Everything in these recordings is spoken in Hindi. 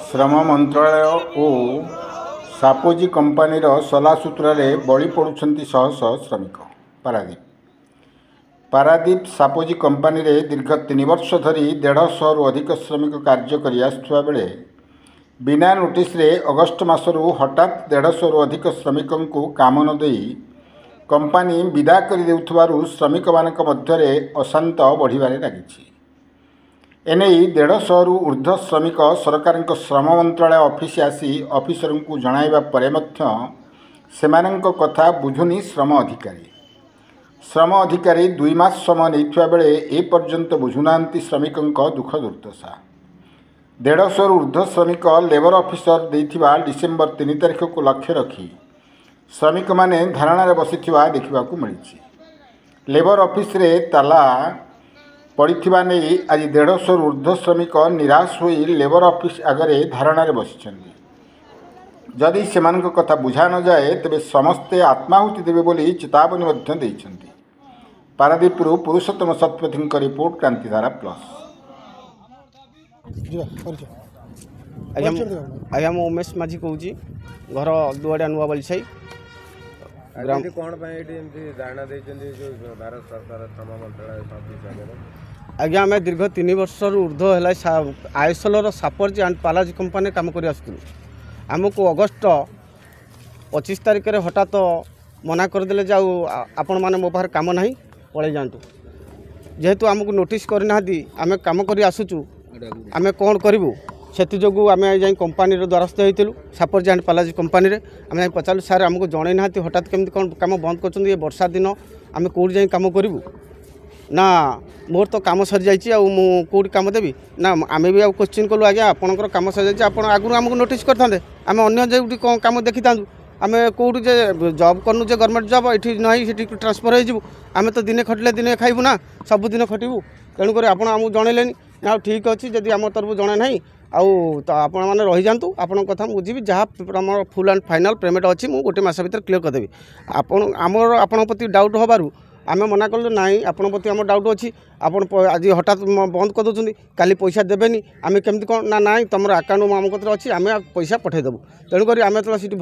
श्रम मंत्रालय और सापोजी कंपानी सलासूत्र बड़ी पड़ुंट शह शह श्रमिक। पारादीप सापोजी कंपानी दीर्घ 3 वर्ष धरी 150 रु अधिक श्रमिक कार्य कर आसुवा बेले बिना नोटिस अगस्ट मासरू हठात 150 रु अधिक श्रमिक को काम न दे कंपानी विदा कर श्रमिक मानक मध्य अशांत बढ़िबारे लगी। एने 150 रु ऊर्ध्व श्रमिक सरकार श्रम मंत्रालय ऑफिस आसी ऑफिसर को जणाइबा परे मध्य सेमानंक कथा बुझुनी श्रम अधिकारी। श्रम अधिकारी 2 मास समय नहीं बेले ए पर्यंत बुझुनांती श्रमिक दुख दुर्दशा। 150 रु ऊर्ध्व श्रमिक लेबर ऑफिसर देथिबा डिसेम्बर 3 तारिख को लक्ष्य रखी श्रमिक माने धारणा बसिथिबा देखा मिली। लेबर ऑफिस रे ताला पड़िथिबा नहीं आज 150 रु ऊर्ध्व श्रमिक निराश हो लेबर ऑफिस आगे धारणा बसी। जदि से कथा बुझा न जाए तेबे समस्ते आत्माहुति देवे बोली चेतावनी देइछन्ति। पारादीपरू पुरुषोत्तम शतपथी रिपोर्ट क्रांतिधारा प्लस। आज्ञा मु उमेश माझी कहूँ घर दुआड़िया नुआ बलसाई आज्ञा आम दीर्घ 3 वर्ष ऊर्ध्व है आईएसएल सापर्जी एंड पालाजी कंपानी काम कर आमको अगस्ट 25 तारिख में हठात मना करदे जाऊ आपण मैंने मो पाखे कम ना पलि जातु जेहेतु आमको नोटिस करना आम कम कर आसुचु आम कौन करूँ से जो आम जा कंपानी द्वारस्थ होइतिलु सापर्जी एंड पालाजी कंपानी आम पचारू सार आमको जन ना हठात केमती कौन कम बंद कर वर्षा दिन आम कौट जा कम करूँ ना मोर तो कम सरी जाइए कौट कम देवी ना आम भी क्वेश्चन कलु आज्ञा आपंकर कम सरी जाइए आगु आमको नोटिस करते आम अगर जो कम देखी था आम कौट जे जॉब करूँ जे गवर्नमेंट जॉब ये ना ये ट्रांसफर हो आम तो दिने खटिले दिने खाइबू ना सबुदिन खटबू तेणुक आपको जनइले ना ठीक अच्छे जदि आम तरफ जड़े ना आउ तो आपण मैंने रही जातु आपण कथा बुझी जहाँ आम फुल एंड फाइनाल पेमेंट अच्छी मुझे गोटे मस भर क्लीयर करदेवी आमर आपण प्रति डाउट हबारू आम मना कलु ना आपण प्रति आम डाउट अच्छी आप आज हठात बंद कर दूसरी काली पैसा देवेनि आम केमती कौन ना ना तुम आकाउंट आम कतर अच्छी आम पैसा पठेदेबू तेणुक आम जो सीट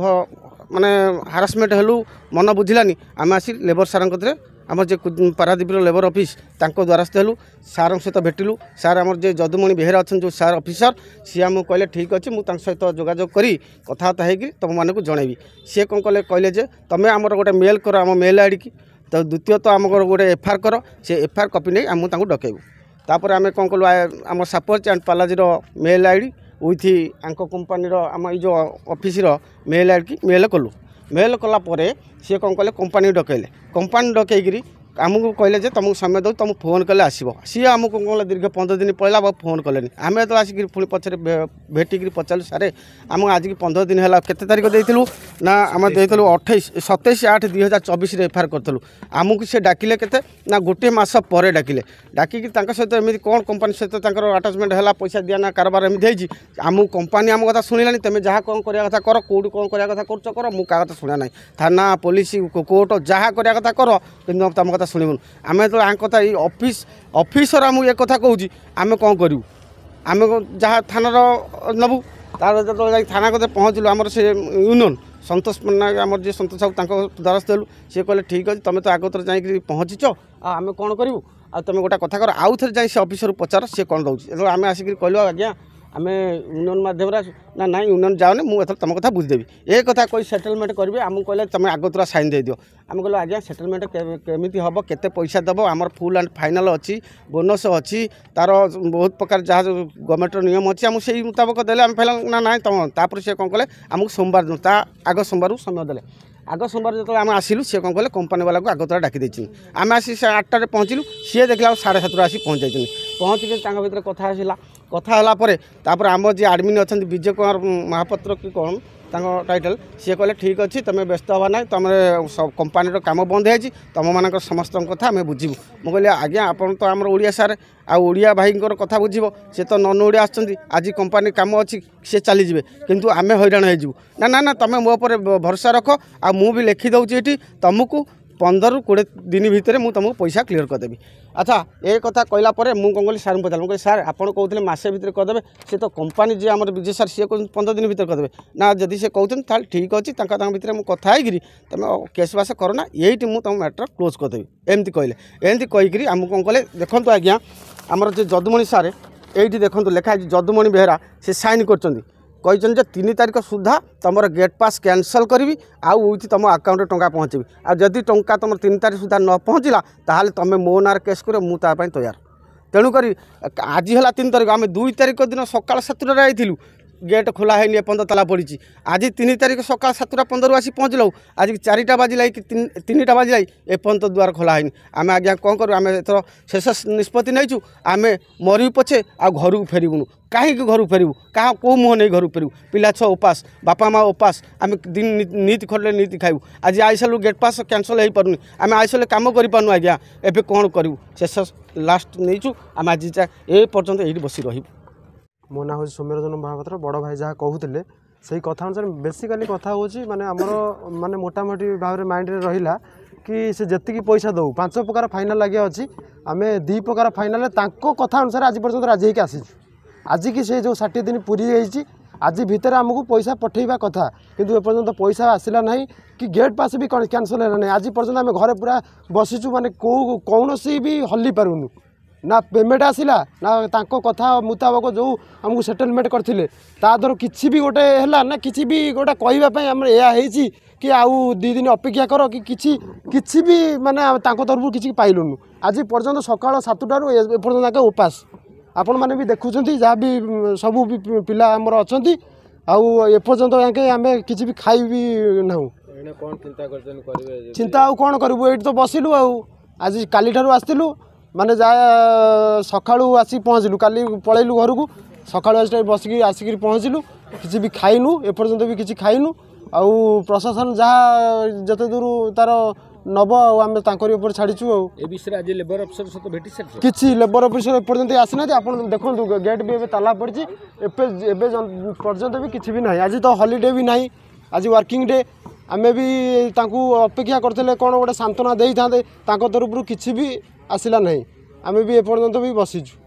माने हारासमेंट हेलु मन बुझिलानी आम आसी लेबर सार कतरे आम जे पारादीप लेबर ऑफिस तांको द्वारस्थ हेलु सार सहित भेटिलु सार आमर जे जदुमणि बेहेरा अच्छा जो सार ऑफिसर सी आमको कहले ठीक अच्छे मुझे सहित जोगाजोग करी कथबार्ता होगी तुम मानक जनइबी सी कौन कले कहले जे तुम आमर गोटे मेल कर आम मेल आईडी की तो द्वितीय तो आम गोटे एफआईआर कर से एफआईआर कॉपी नहीं आमको डकैबू तापर आम कौन कलु आम Shapoorji and Pallonji mail ID with आंको कंपानी आम जो ऑफिस मेल आईडी की मेल कलु मेल कलापर सी कौन कले कंपानी डकैले कंपानी डकैकी आमको कहले तुमको समय दो तुम फोन कले आसो सी आमको कौन दीर्घ 15 दिन पड़ा फोन कले आम तो आसिक पुणी पचर भेटिक पचारू सारे आम आज की 15 दिन है केते तारीख देलु ना आम देलु 27/8/2024 एफआईआर करूँ आमको से डाकिले केते ना गोटे मस पर डाकिले डाकिक सहित एमती कौन कंपानी सहित आटाचमेंट है पैसा दिया ना कारबार एमती आमको कंपानी आम कथा शुणिलानी तुम जहाँ कौन कराया कथा कर कौट कौन कराया कथा कर मुझे क्या कथा शुणा ना थाना पुलिस कोर्ट जहाँ कराया कथा कर कि तुम कथा शुणुन आम तो कथा ऑफिस ऑफिसर आमको एक कथा कहूँ आम कौन करूँ आम जहाँ थानार नबू तार जो थाना कते पहुँचलु आमर से यूनियन संतोष पन्ना आमर जी संतोष साहू द्वारस्थ हेलु सी कहले ठीक अच्छे तुम तो आगतर जा पहुँचीच आम कौन करूँ आ तुम गोटे कथा कर आउ थे जाए से ऑफिसर पचार सी कौन दूसरी आम आसिक कहलु आज्ञा आम यूनियन मध्यम ना ना यूनियन जाओनी मुझे तुम कथा बुझीदेवी ये कथा कोई सेटलमेंट करेंगे आमको कहले तुम आगतुरा साइन दे दियो आम कहलु आज्ञा सेटलमेंट केमी हम केते पैसा दब आमर फुल एंड फाइनाल अच्छी बोनस अच्छी तार बहुत प्रकार जहाँ गवर्नमेंट नियम अच्छी आमको से मुताबक देले आम पहले ना ना तुम तापर सी कौन कले आमको सोमवार दिन आग सोमवार समय देले आग सोमवार जो आम आसिलु सी कौन कले कंपानी वाला को आगतुरा डाकी देछि आम आसी 8टारे पहुँचलु सी देखला 7:30 आसी पहुँच जाइछन पहुँचिक भर कथा आसला कथा होला परे तापर आम जी आडमिन अच्छा विजय कुमार महापात्र कि कौन टाइटल सी कहले ठीक अच्छे तुम व्यस्त हवा ना तुम कंपानी काम बंद है तुम मान समस्त कथा आम बुझू मुझे आज्ञा आप तो आम ओडिया सार आड़िया भाई कथा बुझे सी तो नन ओडिया आज कंपानी काम अच्छी सी चलीजे किंतु आम हैरान हो ना ना ना तुम मो पर भरोसा रख आ मु भी लिखिदे ये तुमको 15-20 दिन भितर मुझे तुमको पैसा क्लीयर करदेवी। अच्छा ये कथा कहला मुझे कौन कली सार पचार मुझे सार आप कहते मसे भितर करदे सी तो कंपानी जी आम विजय सार सी कहते 15 दिन भितर करदे ना जदि से कहते ठीक अच्छे भितर मुझे कथा है तुम केस बास करना ये मुझे तुम मैटर क्लोज करदेवी एमती कहले एमती कहीकि आम कौन कले देखो आज्ञा आमर जो जदुमणि सार ये देखो लिखाई जदुमणि बेहरा से साइन कर कहते 3 तारिख सुधा तुम गेट पास कैंसल करी आउ तुम अकाउंट टंका पहुँचेबी आदि टंका तुम 3 तारिख सुधा न पहुँचला ताल तुम मो नार केस कर मुझे तैयार तेणुक आज है 3 तारिख आम 2 तारिख दिन सकाल 7टार आईलु गेट खोला है एपर्त ताला पड़ी आज 3 तारिख सका 7:15 आसी पहुँचल आज 4टा बाजिला कि 3टा बाजिला एपर्त द्वार खोला है आम आज्ञा कौन करूँ आम एथर शेष निष्पत्ति नहीं आम मरु पछे आ घर को फेरबुनु कहीं घर फेरबू क्या कौ मुह नहीं घर फेरबू पिला छ उपास बापा माँ उपास आम दिन नीति खोलले नीति खाइबू आज आईसालू गेट पास कैंसल हो पारुनी आम आईसाले कम करूँ आज्ञा एवं कौन करूँ शेष लास्ट नहीं आम आज ए पर्यंत ये बसी रही। मो ना हूँ सौम्यरंजन महापात्र बड़ भाई जहाँ कहते से कथा अनुसार बेसिकाली कथा हूँ माने आमर माने मोटामोटी भाव में माइंड रहा कि से जी पैसा दो 5 प्रकार फाइनाल लगे अच्छी आम 2 प्रकार फाइनाल कथा अनुसार आज पर्यटन राजी होकर आसीचु आज कि से जो 60 दिन पूरी जाइए आज भितर आमको पैसा पठेबा कथा किंतु एपर्यंत पैसा आसला ना कि गेट पास भी कैंसल है ना आज पर्यटन आम घरे पूरा बसीचु माने कौन भी हल्ली पारूनु ना पेमेंट आसला ना तांको कथा मुताबक जो आमको सेटलमेंट करथिले तादर किछि भी गोटे हैला ना किछि भी गोटे कहबा पई हम एया हेची कि आउ 2 दिन अपेक्षा कर कि किछि भी माने तांको तरफ किछि पाइलुनु आज पर्यंत सकाळ 7टारू एपर्यंत उपास आपण माने भी देखुछंती जहाँ भी सबू भी पिला आमर अछंती आउ एपर्यंत याके आमे किछि भी खाइ भी नाहु कौन चिंता करछन करबे चिंता आउ कोन करबो एठी तो बसिलु आउ आज काली ठारू आस्तिलु माने जा सकाळू आसी पहुँचलु काली पळैलु घर को सकाळू आज बसिक आसिक पहुँचलु किसी भी खाइनु एपर्यंत भी किसी खाइनु आउ प्रशासन जहाँ जते दूर तार नब आम तांकर छाड़ीचु ए विषय आज लेबर अफिसर सहित भेटी सारी किसी लेबर अफिसर एपर्यंत आसीना आप देखो गेट भी एबे ताला पड़ी पर्यंत भी किसी भी ना आज तो हॉलीडे भी ना आज वर्किंग डे आमे भी तांकू अपेक्षा करते कौन गोटे सांत्वना दे था तरफ किसी भी आसला ना आम भी एपर्यंत भी बसीचु।